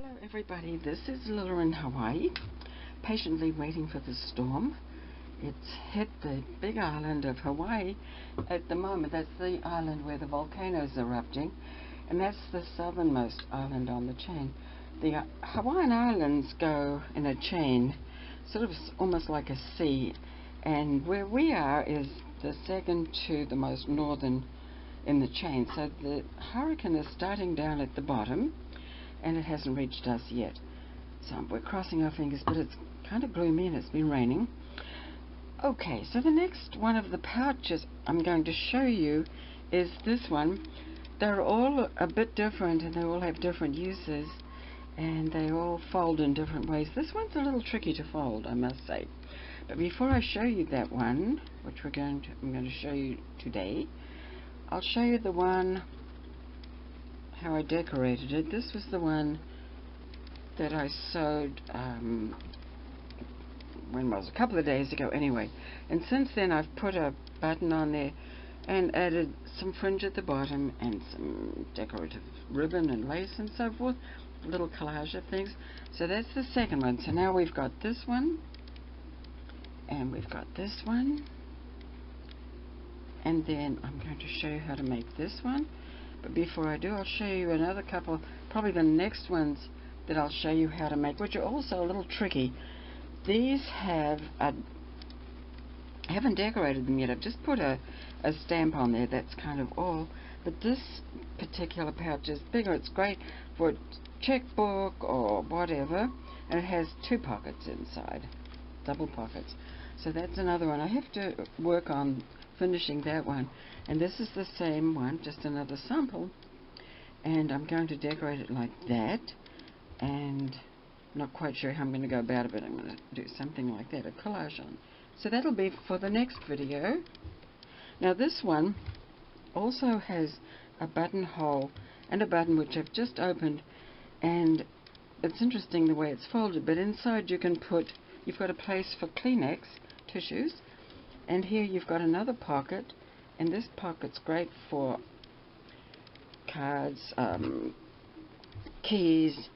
Hello everybody, this is Lila in Hawaii, patiently waiting for the storm. It's hit the big island of Hawaii at the moment. That's the island where the volcano's erupting, and that's the southernmost island on the chain. The Hawaiian Islands go in a chain, sort of almost like a C, and where we are is the second to the most northern in the chain. So the hurricane is starting down at the bottom, and it hasn't reached us yet. So we're crossing our fingers, but it's kind of gloomy and it's been raining. Okay, so the next one of the pouches I'm going to show you is this one. They're all a bit different and they all have different uses, and they all fold in different ways. This one's a little tricky to fold, I must say. But before I show you that one, which I'm going to show you today, I'll show you the one how I decorated it. This was the one that I sewed when was it? A couple of days ago anyway, and since then I've put a button on there and added some fringe at the bottom and some decorative ribbon and lace and so forth, a little collage of things. So that's the second one. So now we've got this one and we've got this one, and then I'm going to show you how to make this one. But before I do, I'll show you another couple, probably the next ones that I'll show you how to make, which are also a little tricky. These have I haven't decorated them yet. I've just put a stamp on there, that's kind of all. But this particular pouch is bigger. It's great for a checkbook or whatever, and it has two pockets inside, double pockets. So that's another one. I have to work on finishing that one. And this is the same one, just another sample, and I'm going to decorate it like that, and not quite sure how I'm going to go about it, but I'm going to do something like that, a collage on. So that'll be for the next video. Now this one also has a buttonhole and a button which I've just opened, and it's interesting the way it's folded, but inside you've got a place for Kleenex tissues, and here you've got another pocket, and this pocket's great for cards, keys,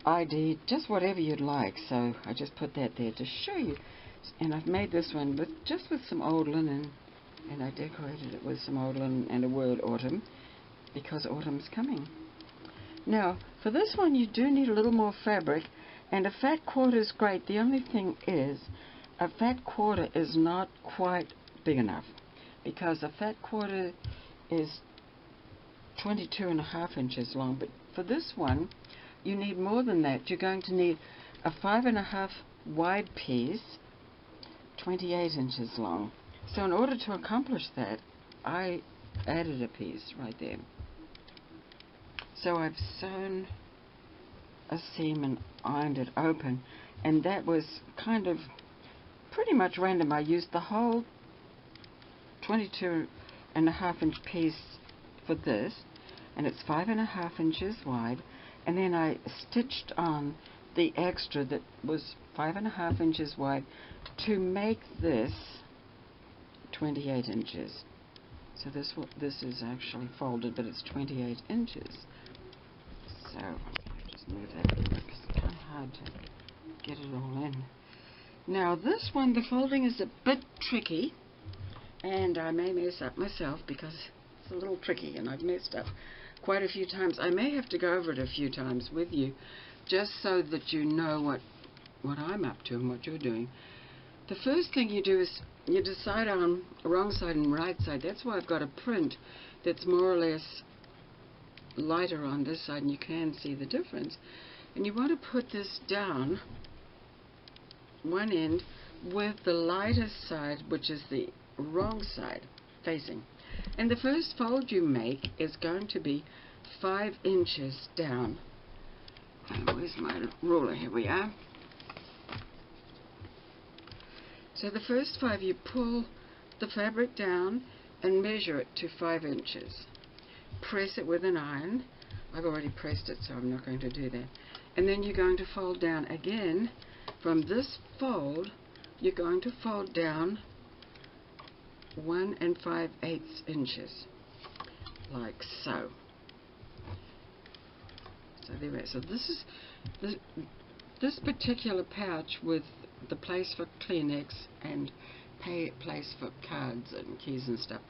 ID, just whatever you'd like. So I just put that there to show you. And I've made this one with some old linen, and I decorated it with some old linen and a word autumn, because autumn's coming. Now for this one you do need a little more fabric, and a fat quarter is great. The only thing is a fat quarter is not quite big enough, because a fat quarter is 22.5 inches long, but for this one you need more than that. You're going to need a 5.5 wide piece, 28 inches long. So in order to accomplish that, I added a piece right there. So I've sewn a seam and ironed it open, and that was kind of pretty much random. I used the whole 22.5 inch piece for this, and it's 5.5 inches wide, and then I stitched on the extra that was 5.5 inches wide to make this 28 inches. So this is actually folded, but it's 28 inches. So I'll just move that because it's kind of hard to get it all in. Now this one, the folding is a bit tricky, and I may mess up myself because it's a little tricky, and I've messed up quite a few times. I may have to go over it a few times with you, just so that you know what I'm up to and what you're doing. The first thing you do is you decide on wrong side and right side. That's why I've got a print that's more or less lighter on this side, and you can see the difference. And you want to put this down one end with the lighter side, which is the wrong side facing. And the first fold you make is going to be 5 inches down. And where's my ruler? Here we are. So the first 5, you pull the fabric down and measure it to 5 inches. Press it with an iron. I've already pressed it, so I'm not going to do that. And then you're going to fold down again. From this fold, you're going to fold down 1 5/8 inches, like so. So there we are. So this particular pouch with the place for Kleenex and place for cards and keys and stuff,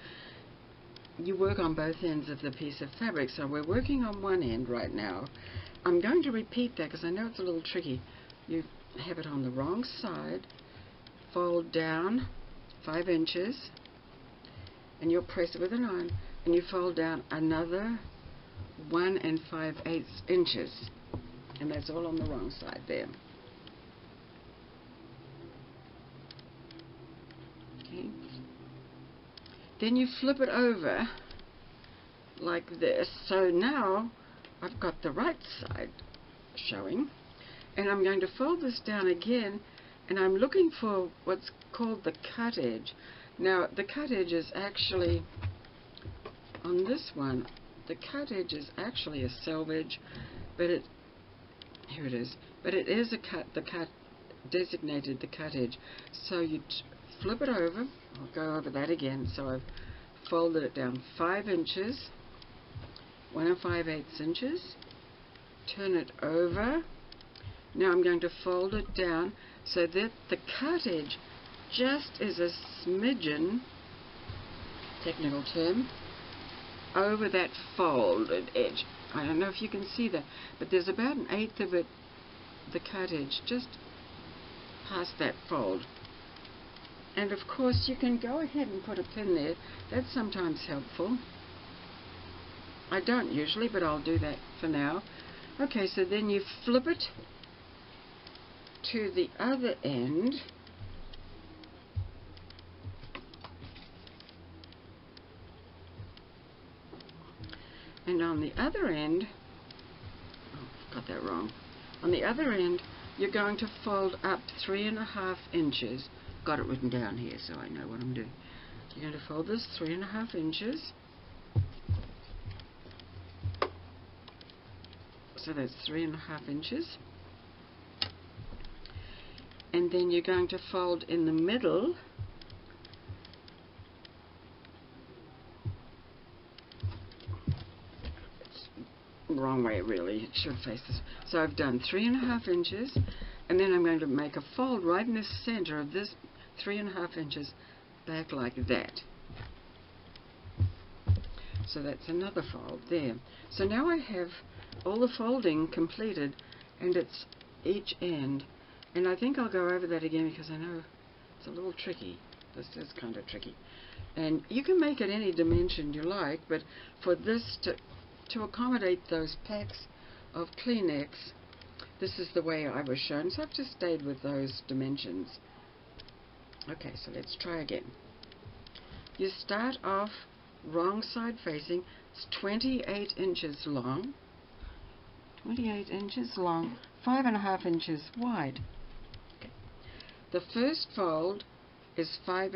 you work on both ends of the piece of fabric. So we're working on one end right now. I'm going to repeat that because I know it's a little tricky. You have it on the wrong side, fold down 5 inches, and you'll press it with an iron, and you fold down another 1 5/8 inches, and that's all on the wrong side there. Okay. Then you flip it over like this. So now I've got the right side showing, and I'm going to fold this down again, and I'm looking for what's called the cut edge. Now the cut edge is actually on this one. The cut edge is actually a selvage, but here it is. But it is a cut. The cut designated the cut edge. So you flip it over. I'll go over that again. So I've folded it down 5 inches, 1 5/8 inches. Turn it over. Now I'm going to fold it down so that the cut edge just is a smidgen, technical term, over that folded edge. I don't know if you can see that, but there's about 1/8 of it, the cut edge, just past that fold. And of course you can go ahead and put a pin there. That's sometimes helpful. I don't usually, but I'll do that for now. Okay, so then you flip it to the other end. And on the other end, oh, got that wrong. On the other end, you're going to fold up 3 1/2 inches. Got it written down here so I know what I'm doing. You're going to fold this 3 1/2 inches. So that's 3 1/2 inches. And then you're going to fold in the middle wrong way really, it should face this. So I've done 3 1/2 inches, and then I'm going to make a fold right in the center of this 3 1/2 inches back like that. So that's another fold there. So now I have all the folding completed, and it's each end, and I think I'll go over that again because I know it's a little tricky. This is kind of tricky, and you can make it any dimension you like, but for this to accommodate those packs of Kleenex, this is the way I was shown, so I've just stayed with those dimensions. Okay, so let's try again. You start off wrong side facing. It's 28 inches long, 28 inches long, 5 1/2 inches wide. Okay. The first fold is 5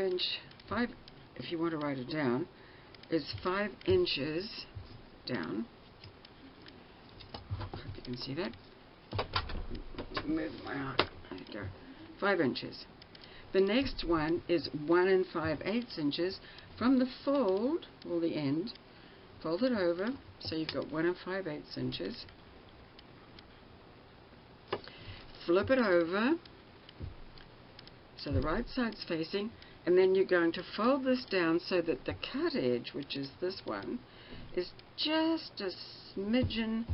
if you want to write it down, is 5 inches down. Hope you can see that. Move my arm. There you go. 5 inches. The next one is 1 5/8 inches from the fold, or the end. Fold it over, so you've got 1 5/8 inches. Flip it over, so the right side's facing, and then you're going to fold this down so that the cut edge, which is this one, is just a smidgen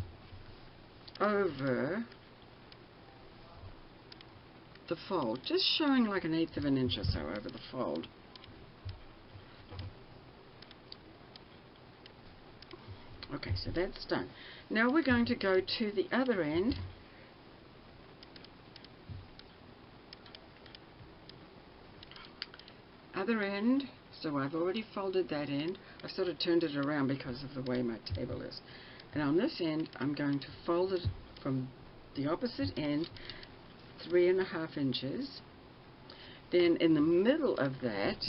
over the fold, just showing like 1/8 of an inch or so over the fold. Okay, so that's done. Now we're going to go to the other end. Other end, so I've already folded that end. I've sort of turned it around because of the way my table is. And on this end, I'm going to fold it from the opposite end 3 1/2 inches. Then in the middle of that,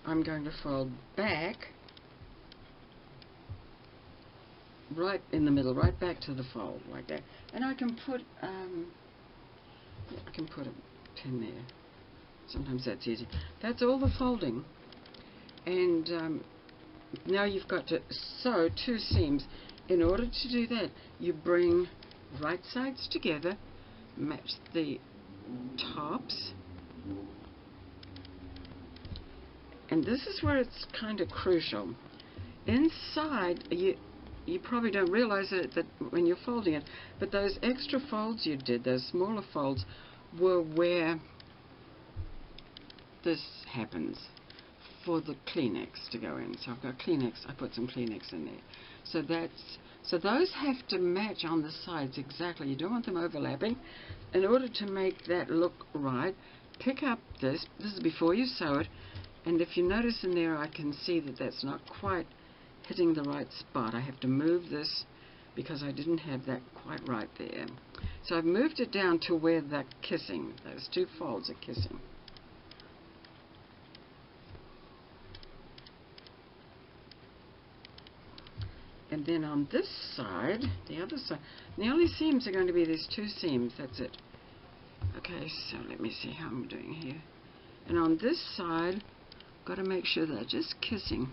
I'm going to fold back right in the middle, right back to the fold like that. And I can put a pin there. Sometimes that's easy. That's all the folding. And now you've got to sew 2 seams. in order to do that, you bring right sides together, match the tops, and this is where it's kind of crucial. Inside, you probably don't realize it that when you're folding it, but those extra folds you did, those smaller folds, were where this happens for the Kleenex to go in. So I've got Kleenex, I put some Kleenex in there. So those have to match on the sides exactly. You don't want them overlapping. In order to make that look right, pick up this is before you sew it, and if you notice in there, I can see that that's not quite hitting the right spot. I have to move this because I didn't have that quite right there. So I've moved it down to where they're kissing. Those two folds are kissing. And then on this side, the other side, the only seams are going to be these two seams. That's it. Okay, so let me see how I'm doing here. And on this side, got to make sure they're just kissing.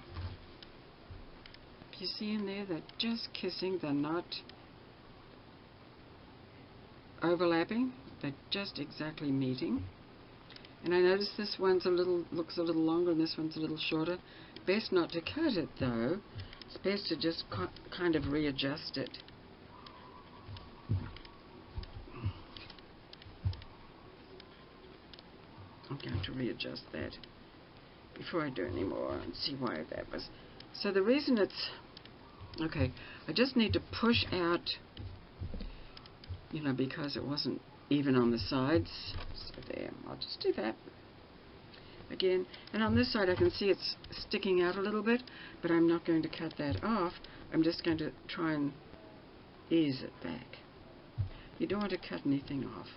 You see in there, they're just kissing. They're not overlapping. They're just exactly meeting. And I notice this one's looks a little longer, and this one's a little shorter. Best not to cut it though. It's best to just kind of readjust it. I'm going to readjust that before I do any more and see why that was. So the reason it's okay, I just need to push out, because it wasn't even on the sides. So there, I'll just do that again. And on this side I can see it's sticking out a little bit, but I'm not going to cut that off. I'm just going to try and ease it back. You don't want to cut anything off.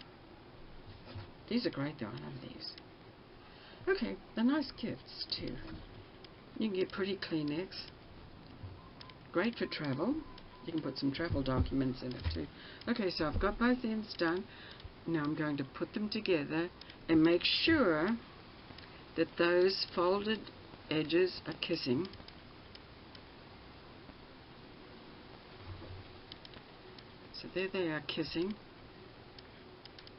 These are great though, I love these. Okay, they're nice gifts too. You can get pretty Kleenex. Great for travel. You can put some travel documents in it too. Okay, so I've got both ends done. Now I'm going to put them together and make sure that those folded edges are kissing. So there they are kissing.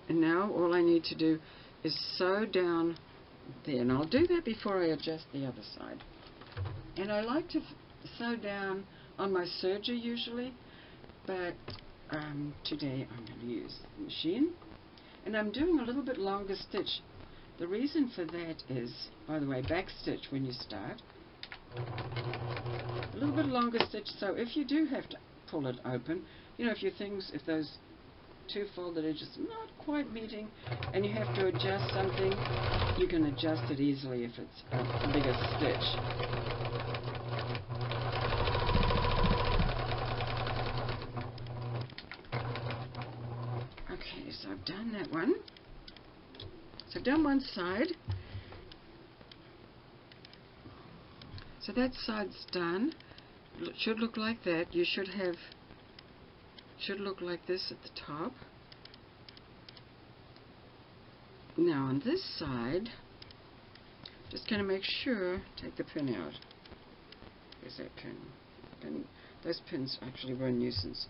And now all I need to do is sew down there. And I'll do that before I adjust the other side. And I like to sew down on my serger usually, but today I'm going to use the machine. And I'm doing a little bit longer stitch. The reason for that is, by the way, back stitch when you start. A little bit longer stitch, so if you do have to pull it open, if those two folded edges are not quite meeting and you have to adjust something, you can adjust it easily if it's a bigger stitch. Okay, so I've done that one. So I've done one side. So that side's done. It should look like that. You should look like this at the top. Now on this side, just going to make sure, take the pin out. Where's that pin? Those pins actually were a nuisance.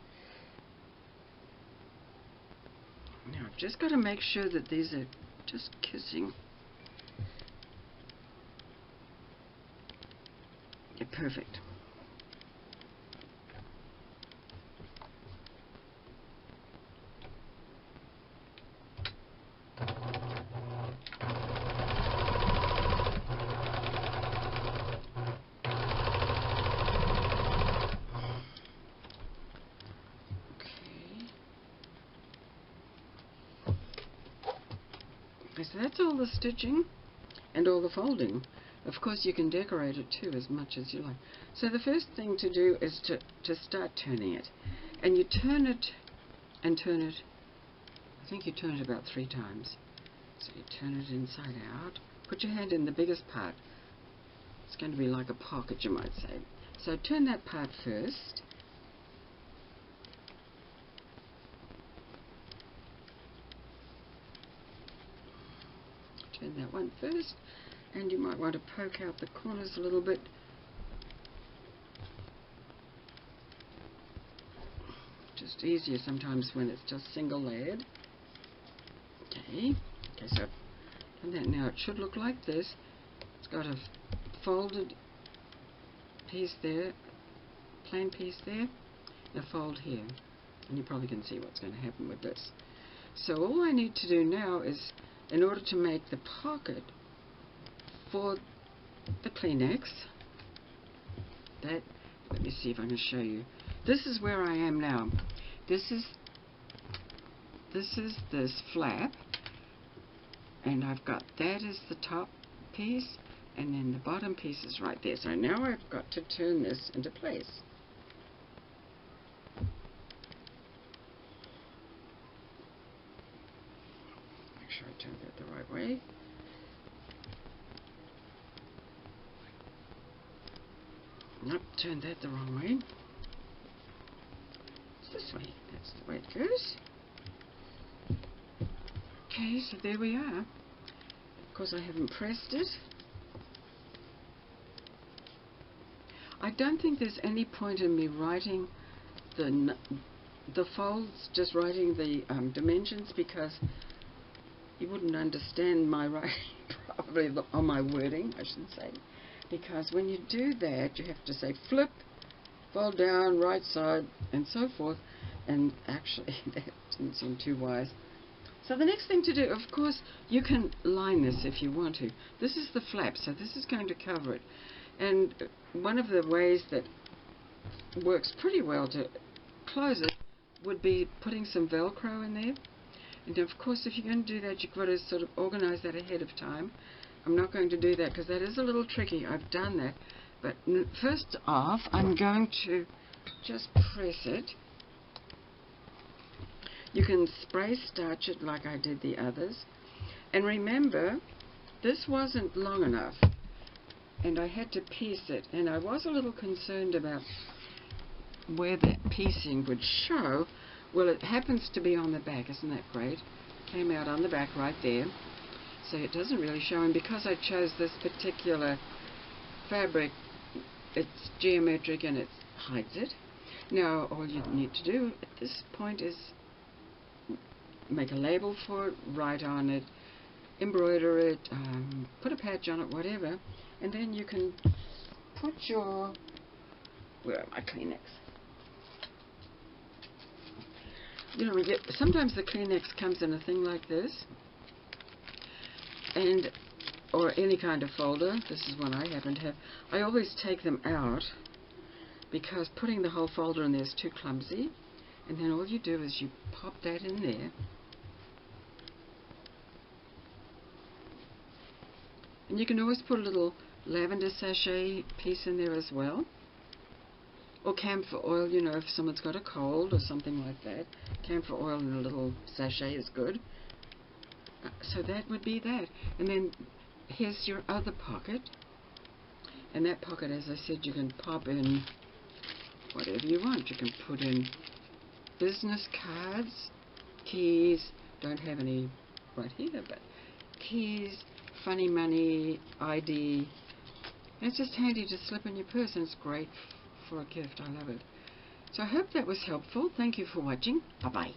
Now I've just got to make sure that these are just kissing. Yeah, perfect. So that's all the stitching and all the folding. Of course you can decorate it too as much as you like. So the first thing to do is to start turning it. And you turn it and turn it, I think you turn it about 3 times. So you turn it inside out. Put your hand in the biggest part. It's going to be like a pocket, you might say. So turn that part first. Turn that one first, and you might want to poke out the corners a little bit. just easier sometimes when it's just single layered. Okay, so I've done that. Now it should look like this. It's got a folded piece there, plain piece there, and a fold here. And you probably can see what's going to happen with this. So all I need to do now is, in order to make the pocket for the Kleenex, let me see if I can show you. This is where I am now. This is this flap, and I've got that as the top piece, and then the bottom piece is right there. So now I've got to turn this into place. Make sure I turn that the right way. Nope, turned that the wrong way. It's this way. That's the way it goes. Okay, so there we are. Of course, I haven't pressed it. I don't think there's any point in me writing the folds, just writing the dimensions, because you wouldn't understand my writing probably, or my wording, I should say. Because when you do that, you have to say flip, fold down, right side, and so forth. And actually, that didn't seem too wise. So the next thing to do, of course, you can line this if you want to. This is the flap, so this is going to cover it. And one of the ways that works pretty well to close it would be putting some Velcro in there. And of course, if you're going to do that, you've got to sort of organize that ahead of time. I'm not going to do that because that is a little tricky. I've done that. But first off, I'm going to just press it. You can spray starch it like I did the others. And remember, this wasn't long enough, and I had to piece it. And I was a little concerned about where that piecing would show. Well, it happens to be on the back. Isn't that great? Came out on the back right there. So it doesn't really show, and because I chose this particular fabric, it's geometric and it hides it. Now all you need to do at this point is make a label for it, write on it, embroider it, put a patch on it, whatever, and then you can put your, where are my Kleenex? You know, sometimes the Kleenex comes in a thing like this, and or any kind of folder. This is one I happen to have. I always take them out because putting the whole folder in there is too clumsy. And then all you do is you pop that in there. And you can always put a little lavender sachet piece in there as well. Or camphor oil, you know, if someone's got a cold or something like that. Camphor oil in a little sachet is good. So that would be that. And then here's your other pocket. And that pocket, as I said, you can pop in whatever you want. You can put in business cards, keys, don't have any right here, but keys, funny money, ID. And it's just handy to slip in your purse, and it's great for a gift. I love it. So I hope that was helpful. Thank you for watching. Bye-bye.